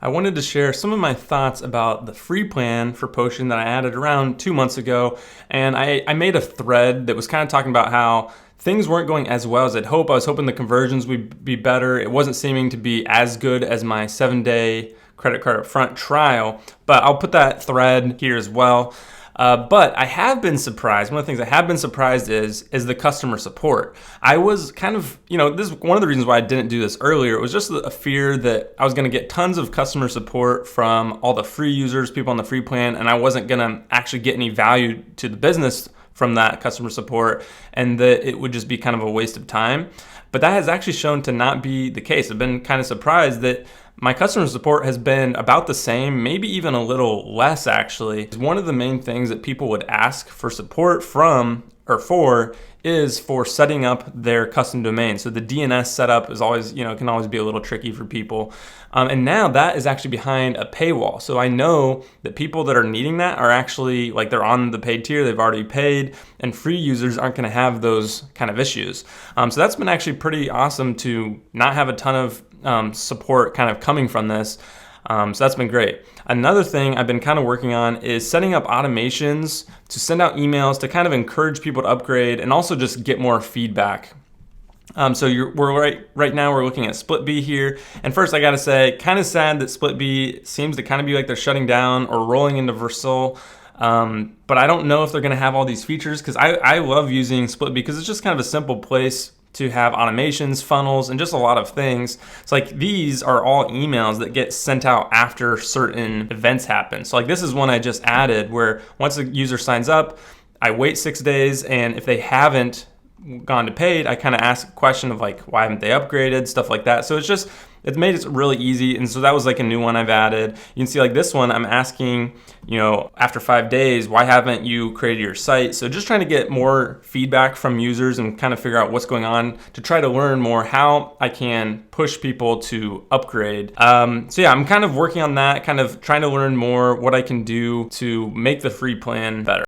I wanted to share some of my thoughts about the free plan for Potion that I added around 2 months ago. And I made a thread that was kind of talking about how things weren't going as well as I'd hope. I was hoping the conversions would be better. It wasn't seeming to be as good as my 7-day credit card upfront trial, but I'll put that thread here as well. But I have been surprised. One of the things I have been surprised is the customer support. I was kind of, this is one of the reasons why I didn't do this earlier. It was just a fear that I was going to get tons of customer support from all the free users, people on the free plan, and I wasn't going to actually get any value to the business from that customer support, and that it would just be kind of a waste of time. But that has actually shown to not be the case. I've been kind of surprised that my customer support has been about the same, maybe even a little less actually. One of the main things that people would ask for support from or for is for setting up their custom domain. So the DNS setup is always, can always be a little tricky for people. And now that is actually behind a paywall. So I know that people that are needing that are actually they're on the paid tier, they've already paid, and free users aren't gonna have those kind of issues. So that's been actually pretty awesome to not have a ton of support kind of coming from this. So that's been great. Another thing I've been kind of working on is setting up automations to send out emails to kind of encourage people to upgrade and also just get more feedback. So right now we're looking at SplitBee here. And first I gotta say, kind of sad that SplitBee seems to kind of be like they're shutting down or rolling into Vercel. But I don't know if they're gonna have all these features because I love using SplitBee because it's just kind of a simple place to have automations, funnels, and just a lot of things. It's these are all emails that get sent out after certain events happen. So this is one I just added where once a user signs up, I wait 6 days, and if they haven't gone to paid, I kind of ask a question of why haven't they upgraded, stuff like that. So it's made it really easy. And so that was a new one I've added. You can see this one, I'm asking, after 5 days, why haven't you created your site? So just trying to get more feedback from users and kind of figure out what's going on to try to learn more how I can push people to upgrade. So yeah, I'm kind of working on that, kind of trying to learn more what I can do to make the free plan better.